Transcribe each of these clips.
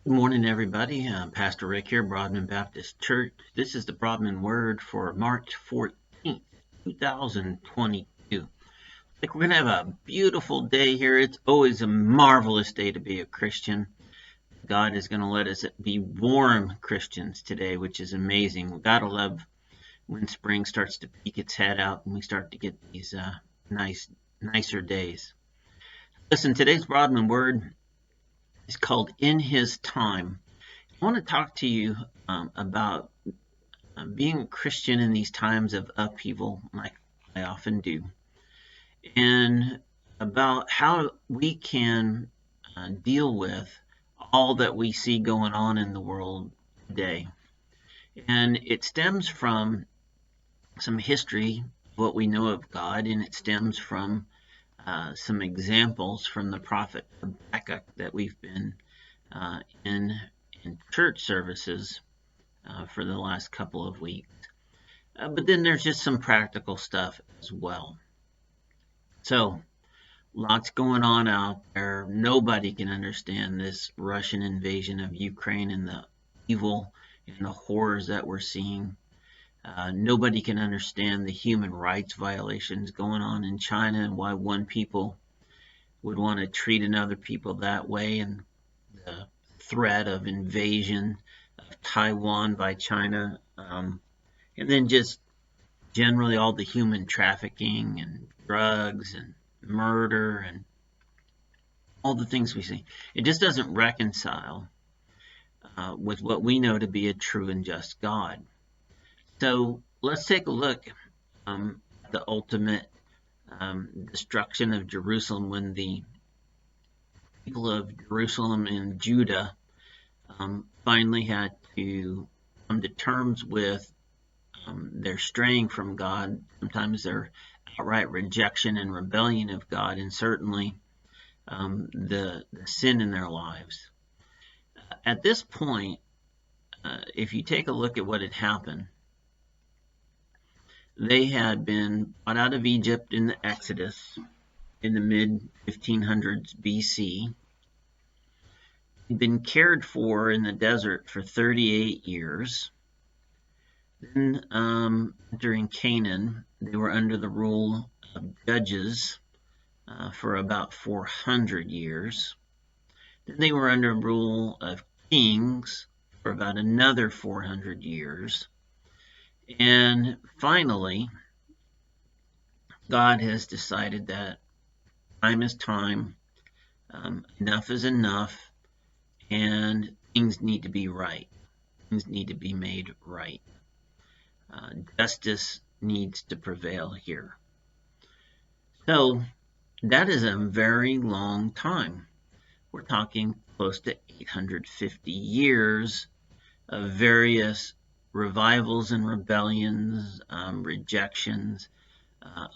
Good morning, everybody. Pastor Rick here, Broadman Baptist Church. This is the Broadman Word for March 14th, 2022. We're going to have a beautiful day here. It's always a marvelous day to be a Christian. God is going to let us be warm Christians today, which is amazing. We got to love when spring starts to peek its head out and we start to get these nicer days. Listen, today's Broadman Word is called In His Time. I want to talk to you about being a Christian in these times of upheaval, like I often do, and about how we can deal with all that we see going on in the world today. And it stems from some history of what we know of God, and it stems from some examples from the prophet Habakkuk that we've been in church services for the last couple of weeks. But then there's just some practical stuff as well. So, lots going on out there. Nobody can understand this Russian invasion of Ukraine and the evil and the horrors that we're seeing. Nobody can understand the human rights violations going on in China and why one people would want to treat another people that way, and the threat of invasion of Taiwan by China, and then just generally all the human trafficking and drugs and murder and all the things we see. It just doesn't reconcile with what we know to be a true and just God. So let's take a look at the ultimate destruction of Jerusalem when the people of Jerusalem and Judah finally had to come to terms with their straying from God, sometimes their outright rejection and rebellion of God, and certainly the sin in their lives. At this point, if you take a look at what had happened, they had been brought out of Egypt in the Exodus in the mid-1500s BC, been cared for in the desert for 38 years. Then, during Canaan, they were under the rule of judges for about 400 years. Then they were under rule of kings for about another 400 years. And finally, God has decided that time is time, enough is enough, and things need to be right. Things need to be made right. Justice needs to prevail here. So that is a very long time. We're talking close to 850 years of various revivals and rebellions, rejections,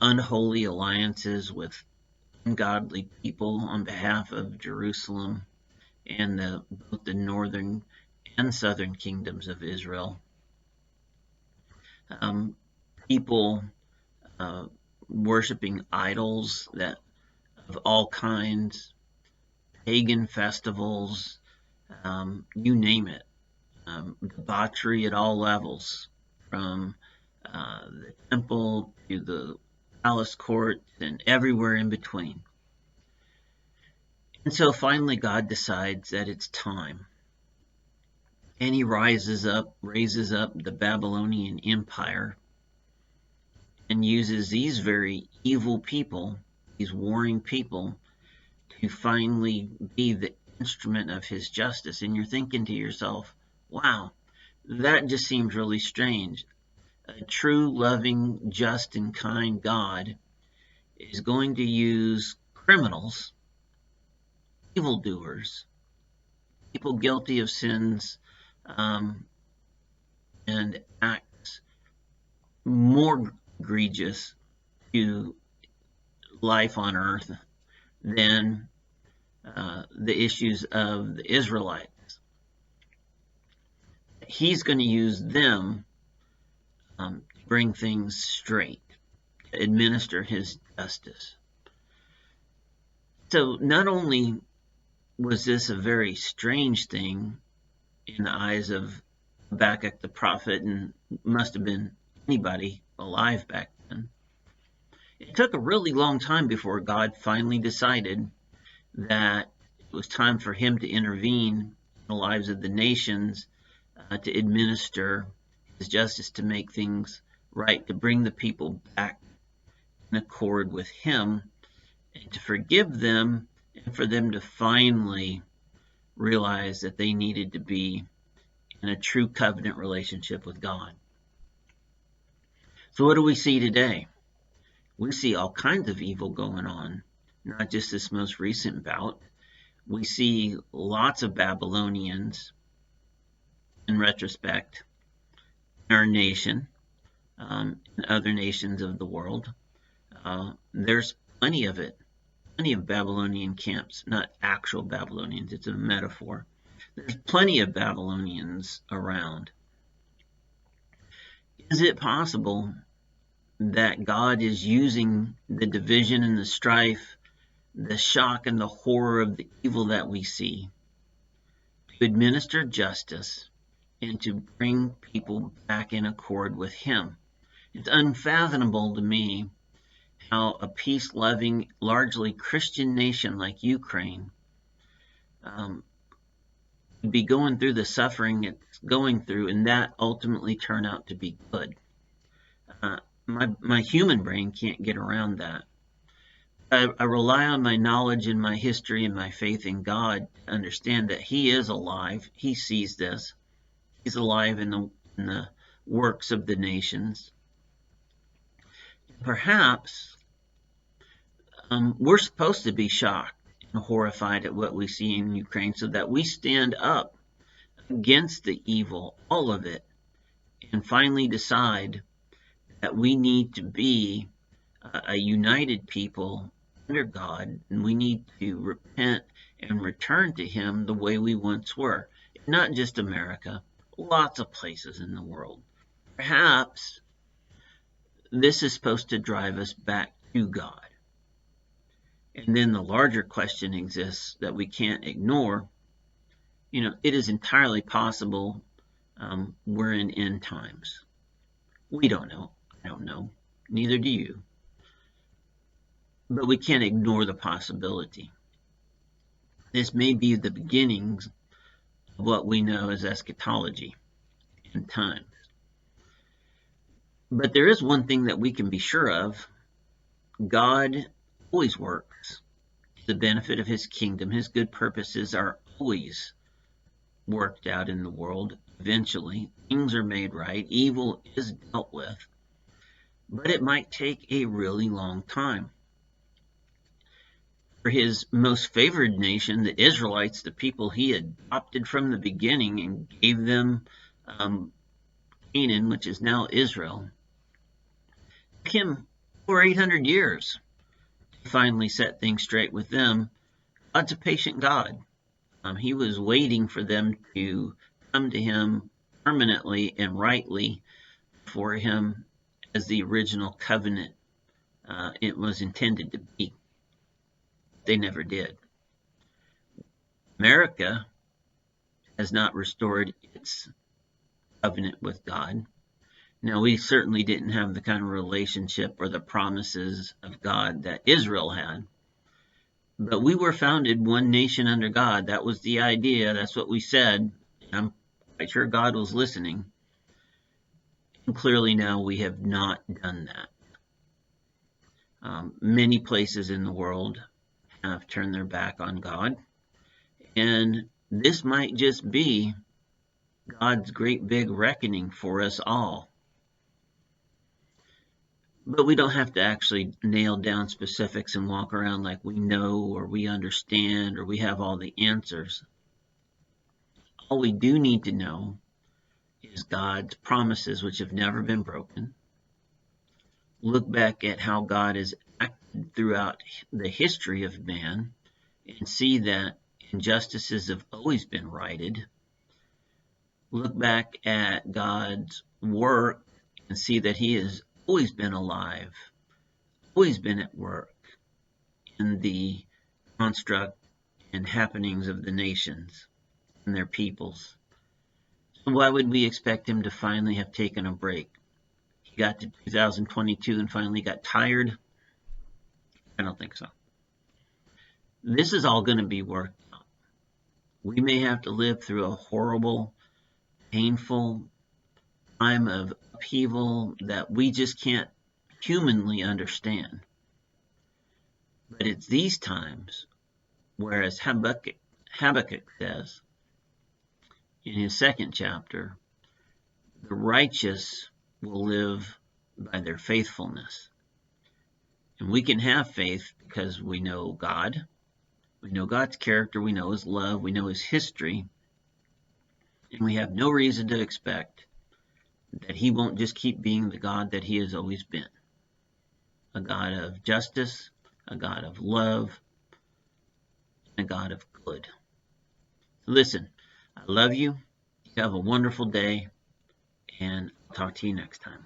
unholy alliances with ungodly people on behalf of Jerusalem and both the northern and southern kingdoms of Israel. People worshiping idols of all kinds, pagan festivals, you name it. Debauchery at all levels, from the temple to the palace court and everywhere in between. And so finally God decides that it's time. And he raises up the Babylonian Empire and uses these very evil people, these warring people, to finally be the instrument of his justice. And you're thinking to yourself, wow, that just seems really strange. A true, loving, just, and kind God is going to use criminals, evildoers, people guilty of sins and acts more egregious to life on earth than the issues of the Israelites. He's going to use them to bring things straight, to administer his justice. So not only was this a very strange thing in the eyes of Habakkuk the prophet, and must have been anybody alive back then. It took a really long time before God finally decided that it was time for him to intervene in the lives of the nations, to administer his justice, to make things right, to bring the people back in accord with him, and to forgive them, and for them to finally realize that they needed to be in a true covenant relationship with God. So what do we see today? We see all kinds of evil going on, not just this most recent bout. We see lots of Babylonians, in retrospect, in our nation, and other nations of the world. There's plenty of it, plenty of Babylonian camps, not actual Babylonians, it's a metaphor. There's plenty of Babylonians around. Is it possible that God is using the division and the strife, the shock and the horror of the evil that we see, to administer justice and to bring people back in accord with him? It's unfathomable to me how a peace-loving, largely Christian nation like Ukraine would be going through the suffering it's going through, and that ultimately turn out to be good. My human brain can't get around that. I rely on my knowledge and my history and my faith in God to understand that he is alive. He sees this. He's alive in the works of the nations. Perhaps we're supposed to be shocked and horrified at what we see in Ukraine, so that we stand up against the evil, all of it, and finally decide that we need to be a united people under God, and we need to repent and return to him the way we once were. Not just America, lots of places in the world. Perhaps this is supposed to drive us back to God. And then the larger question exists that we can't ignore. It is entirely possible we're in end times. We don't know. I don't know. Neither do you. But we can't ignore the possibility. This may be the beginnings of what we know as eschatology, end times. But there is one thing that we can be sure of. God always works to the benefit of his kingdom. His good purposes are always worked out in the world. Eventually, things are made right. Evil is dealt with. But it might take a really long time. For his most favored nation, the Israelites, the people he adopted from the beginning and gave them Canaan, which is now Israel, took him over 800 years to finally set things straight with them. God's a patient God. He was waiting for them to come to him permanently and rightly for him as the original covenant it was intended to be. They never did. America has not restored its covenant with God. Now, we certainly didn't have the kind of relationship or the promises of God that Israel had. But we were founded one nation under God. That was the idea. That's what we said. I'm quite sure God was listening. And clearly now we have not done that. Many places in the world have turned their back on God. And this might just be God's great big reckoning for us all. But we don't have to actually nail down specifics and walk around like we know or we understand or we have all the answers. All we do need to know is God's promises, which have never been broken. Look back at how God has acted throughout the history of man and see that injustices have always been righted. Look back at God's work and see that he has always been alive, always been at work in the construct and happenings of the nations and their peoples. So why would we expect him to finally have taken a break? He got to 2022 and finally got tired? I don't think so. This is all going to be worked out. We may have to live through a horrible, painful time of upheaval that we just can't humanly understand. But it's these times, whereas Habakkuk says in his second chapter, the righteous will live by their faithfulness. And we can have faith because we know God. We know God's character. We know his love. We know his history. And we have no reason to expect that he won't just keep being the God that he has always been. A God of justice, a God of love, and a God of good. Listen, I love you. You have a wonderful day, and I'll talk to you next time.